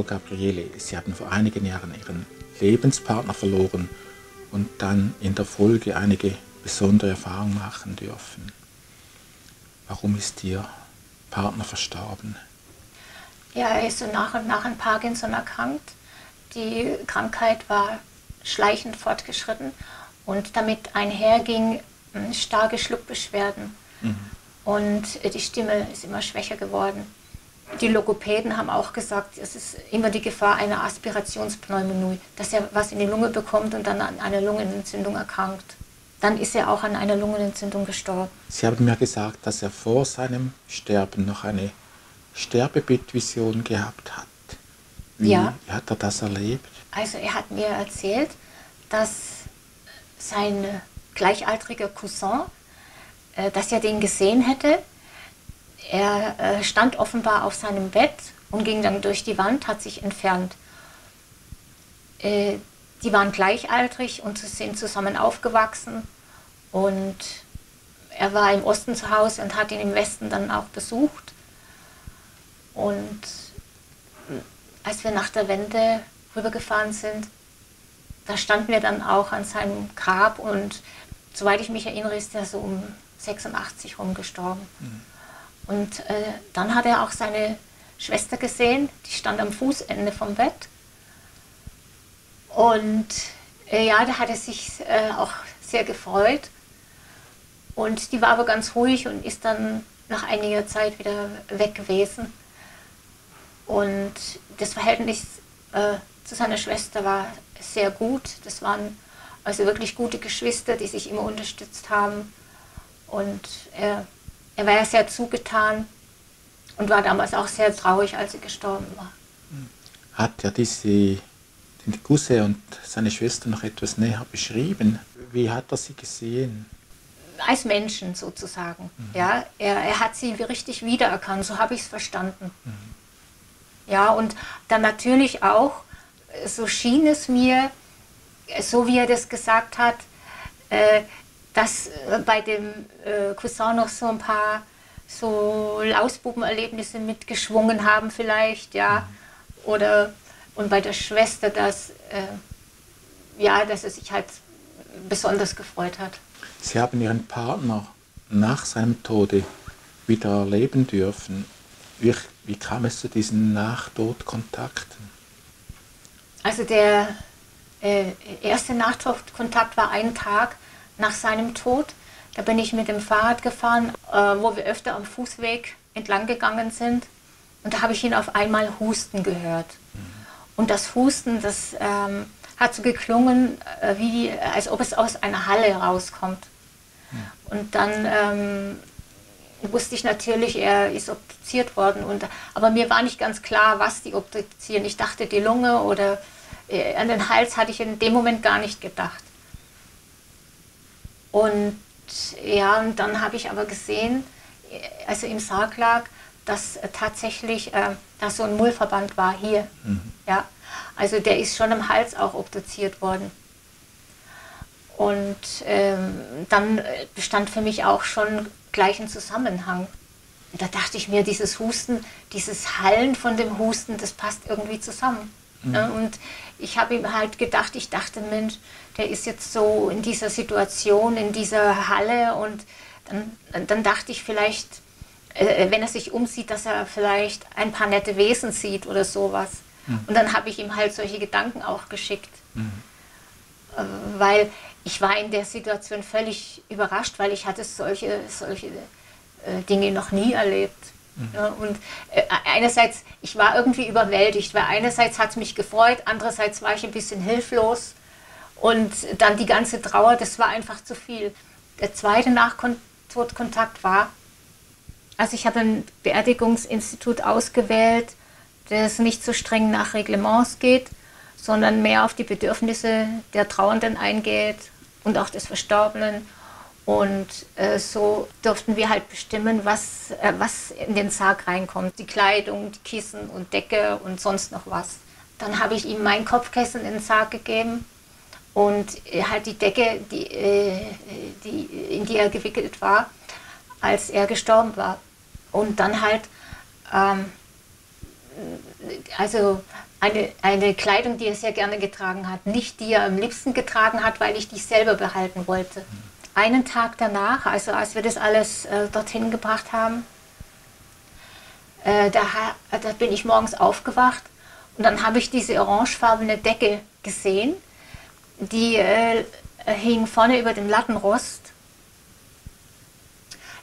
Frau Gabriele, Sie haben vor einigen Jahren Ihren Lebenspartner verloren und dann in der Folge einige besondere Erfahrungen machen dürfen. Warum ist Ihr Partner verstorben? Ja, er ist so nach und nach an Parkinson erkrankt. Die Krankheit war schleichend fortgeschritten und damit einherging starke Schluckbeschwerden. Und die Stimme ist immer schwächer geworden. Die Logopäden haben auch gesagt, es ist immer die Gefahr einer Aspirationspneumonie, dass er was in die Lunge bekommt und dann an einer Lungenentzündung erkrankt. Dann ist er auch an einer Lungenentzündung gestorben. Sie haben mir gesagt, dass er vor seinem Sterben noch eine Sterbebildvision gehabt hat. Wie hat er das erlebt? Also er hat mir erzählt, dass sein gleichaltriger Cousin, dass er den gesehen hätte. Er stand offenbar auf seinem Bett und ging dann durch die Wand, hat sich entfernt. Die waren gleichaltrig und sind zusammen aufgewachsen. Und er war im Osten zu Hause und hat ihn im Westen dann auch besucht. Und als wir nach der Wende rübergefahren sind, da standen wir dann auch an seinem Grab und soweit ich mich erinnere, ist er so um 86 rum gestorben. Und dann hat er auch seine Schwester gesehen, die stand am Fußende vom Bett. Und ja, da hat er sich auch sehr gefreut. Und die war aber ganz ruhig und ist dann nach einiger Zeit wieder weg gewesen. Und das Verhältnis zu seiner Schwester war sehr gut. Das waren also wirklich gute Geschwister, die sich immer unterstützt haben. Und er war ja sehr zugetan und war damals auch sehr traurig, als sie gestorben war. Hat er den Cousin und seine Schwester noch etwas näher beschrieben? Wie hat er sie gesehen? Als Menschen sozusagen. Ja, er hat sie richtig wiedererkannt, so habe ich es verstanden. Ja, und dann natürlich auch, so schien es mir, so wie er das gesagt hat, dass bei dem Cousin noch so ein paar so Lausbubenerlebnisse mitgeschwungen haben vielleicht, ja, oder und bei der Schwester, dass er sich halt besonders gefreut hat. Sie haben Ihren Partner nach seinem Tode wieder erleben dürfen. Wie kam es zu diesen Nachtodkontakten? Also der erste Nachtodkontakt war einen Tag nach seinem Tod. Da bin ich mit dem Fahrrad gefahren, wo wir öfter am Fußweg entlang gegangen sind. Und da habe ich ihn auf einmal husten gehört. Und das Husten, das hat so geklungen, als ob es aus einer Halle rauskommt. Und dann wusste ich natürlich, er ist obduziert worden. Aber mir war nicht ganz klar, was die obduzieren. Ich dachte, die Lunge oder an den Hals hatte ich in dem Moment gar nicht gedacht. Und ja, und dann habe ich aber gesehen, als er im Sarg lag, dass tatsächlich da so ein Mullverband war hier. Ja, also der ist schon im Hals auch obduziert worden. Und dann bestand für mich auch schon gleich ein Zusammenhang. Da dachte ich mir, dieses Husten, dieses Hallen von dem Husten, das passt irgendwie zusammen. Und ich habe ihm halt gedacht, ich dachte, Mensch, der ist jetzt so in dieser Situation, in dieser Halle und dann dachte ich vielleicht, wenn er sich umsieht, dass er vielleicht ein paar nette Wesen sieht oder sowas. Und dann habe ich ihm halt solche Gedanken auch geschickt. Weil ich war in der Situation völlig überrascht, weil ich hatte solche Dinge noch nie erlebt. Ja, und einerseits, ich war irgendwie überwältigt, weil einerseits hat es mich gefreut, andererseits war ich ein bisschen hilflos und dann die ganze Trauer, das war einfach zu viel. Der zweite Nachtodkontakt war, also ich habe ein Beerdigungsinstitut ausgewählt, das nicht so streng nach Reglements geht, sondern mehr auf die Bedürfnisse der Trauernden eingeht und auch des Verstorbenen. Und so durften wir halt bestimmen, was in den Sarg reinkommt. Die Kleidung, die Kissen und Decke und sonst noch was. Dann habe ich ihm mein Kopfkissen in den Sarg gegeben und halt die Decke, in die er gewickelt war, als er gestorben war. Und dann halt also eine Kleidung, die er sehr gerne getragen hat, nicht die er am liebsten getragen hat, weil ich die selber behalten wollte. Einen Tag danach, also als wir das alles dorthin gebracht haben, da bin ich morgens aufgewacht und dann habe ich diese orangefarbene Decke gesehen, die hing vorne über dem Lattenrost.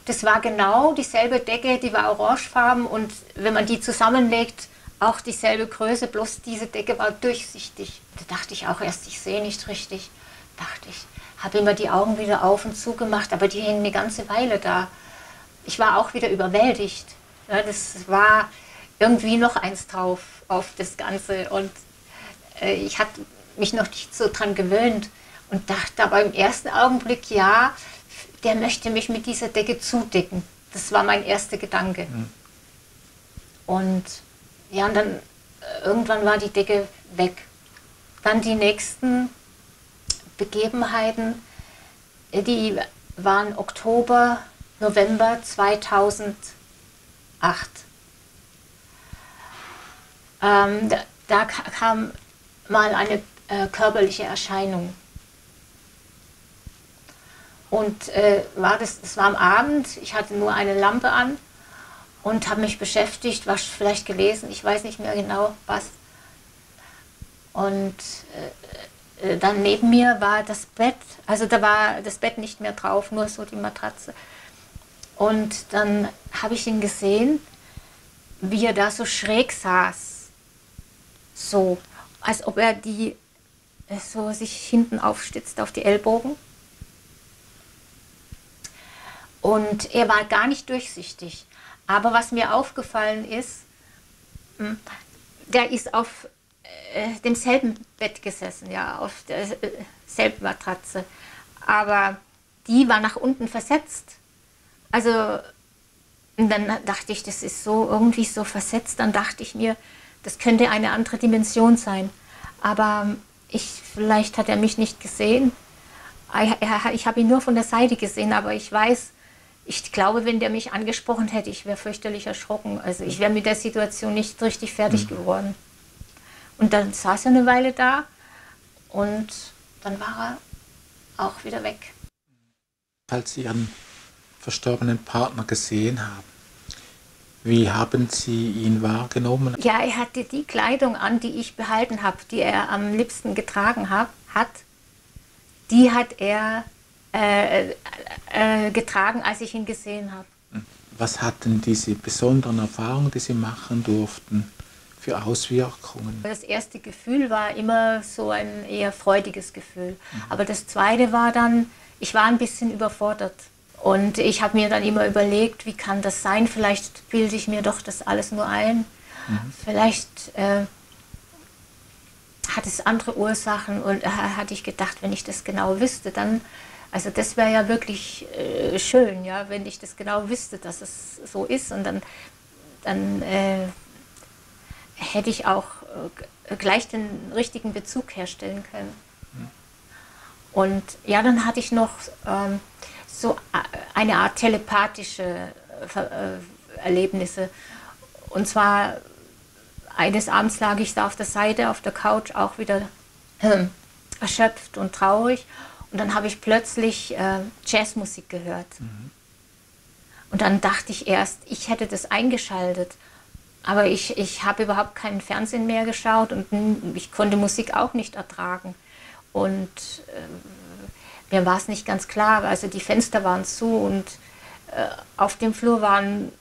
Das war genau dieselbe Decke, die war orangefarben und wenn man die zusammenlegt, auch dieselbe Größe, bloß diese Decke war durchsichtig. Da dachte ich auch erst, ich sehe nicht richtig. Dachte ich, habe immer die Augen wieder auf und zu gemacht, aber die hingen eine ganze Weile da. Ich war auch wieder überwältigt. Ja, das war irgendwie noch eins drauf auf das Ganze und ich hatte mich noch nicht so dran gewöhnt und dachte aber im ersten Augenblick, ja, der möchte mich mit dieser Decke zudecken. Das war mein erster Gedanke. Und ja, und dann irgendwann war die Decke weg. Dann die nächsten Begebenheiten, die waren Oktober, November 2008. Da kam mal eine körperliche Erscheinung. Und das war am Abend, ich hatte nur eine Lampe an und habe mich beschäftigt, was vielleicht gelesen, ich weiß nicht mehr genau was. Und dann neben mir war das Bett, also da war das Bett nicht mehr drauf, nur so die Matratze. Und dann habe ich ihn gesehen, wie er da so schräg saß, so, als ob er so sich hinten aufstützt auf die Ellbogen. Und er war gar nicht durchsichtig. Aber was mir aufgefallen ist, der ist auf demselben Bett gesessen, ja, auf derselben Matratze. Aber die war nach unten versetzt. Also, und dann dachte ich, das ist so irgendwie so versetzt. Dann dachte ich mir, das könnte eine andere Dimension sein. Aber vielleicht hat er mich nicht gesehen. Ich habe ihn nur von der Seite gesehen, aber ich glaube, wenn der mich angesprochen hätte, ich wäre fürchterlich erschrocken. Also ich wäre mit der Situation nicht richtig fertig geworden. Und dann saß er eine Weile da und dann war er auch wieder weg. Als Sie Ihren verstorbenen Partner gesehen haben, wie haben Sie ihn wahrgenommen? Ja, er hatte die Kleidung an, die ich behalten habe, die er am liebsten getragen hat. Die hat er getragen, als ich ihn gesehen habe. Was hatten diese besonderen Erfahrungen, die Sie machen durften, für Auswirkungen? Das erste Gefühl war immer so ein eher freudiges Gefühl. Aber das zweite war dann, ich war ein bisschen überfordert. Und ich habe mir dann immer überlegt, wie kann das sein? Vielleicht bilde ich mir doch das alles nur ein. Vielleicht hat es andere Ursachen und hatte ich gedacht, wenn ich das genau wüsste, dann, also das wäre ja wirklich schön, ja, wenn ich das genau wüsste, dass es so ist und dann hätte ich auch gleich den richtigen Bezug herstellen können. Und ja, dann hatte ich noch so eine Art telepathische Erlebnisse. Und zwar eines Abends lag ich da auf der Seite, auf der Couch, auch wieder erschöpft und traurig. Und dann habe ich plötzlich Jazzmusik gehört. Und dann dachte ich erst, ich hätte das eingeschaltet. Aber ich habe überhaupt keinen Fernsehen mehr geschaut und ich konnte Musik auch nicht ertragen. Und mir war es nicht ganz klar, also die Fenster waren zu und auf dem Flur waren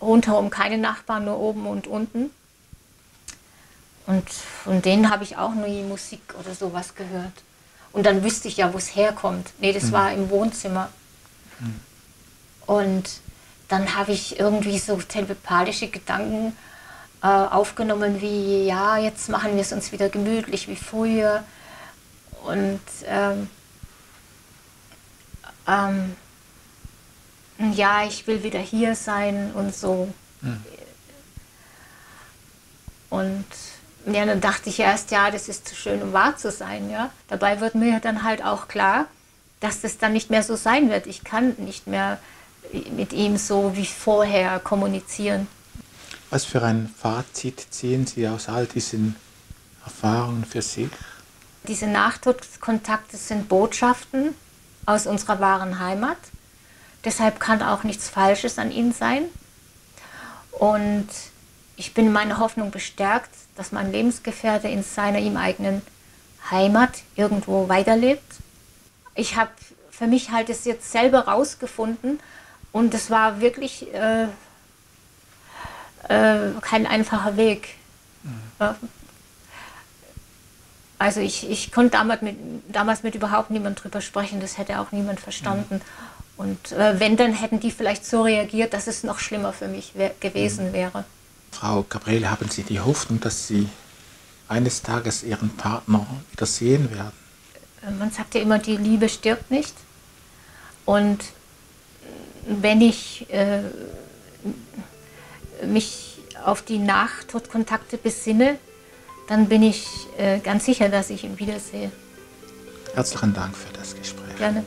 rundherum keine Nachbarn, nur oben und unten. Und von denen habe ich auch nie Musik oder sowas gehört. Und dann wüsste ich ja, wo es herkommt. Nee, das war im Wohnzimmer. Und dann habe ich irgendwie so telepathische Gedanken aufgenommen wie, ja, jetzt machen wir es uns wieder gemütlich wie früher. Und ja, ich will wieder hier sein und so. Und ja, dann dachte ich erst, ja, das ist zu schön, um wahr zu sein. Ja? Dabei wird mir dann halt auch klar, dass das dann nicht mehr so sein wird. Ich kann nicht mehr mit ihm so wie vorher kommunizieren. Was für ein Fazit ziehen Sie aus all diesen Erfahrungen für sich? Diese Nachtodkontakte sind Botschaften aus unserer wahren Heimat. Deshalb kann auch nichts Falsches an ihnen sein. Und ich bin in meiner Hoffnung bestärkt, dass mein Lebensgefährte in seiner ihm eigenen Heimat irgendwo weiterlebt. Ich habe für mich halt es jetzt selber rausgefunden und es war wirklich kein einfacher Weg. Ja. Also ich konnte damals mit überhaupt niemand drüber sprechen, das hätte auch niemand verstanden. Und wenn, dann hätten die vielleicht so reagiert, dass es noch schlimmer für mich gewesen wäre. Frau Gabriele, haben Sie die Hoffnung, dass Sie eines Tages Ihren Partner wieder sehen werden? Man sagt ja immer, die Liebe stirbt nicht. Und wenn ich mich auf die Nachtodkontakte besinne, dann bin ich ganz sicher, dass ich ihn wiedersehe. Herzlichen Dank für das Gespräch. Gerne.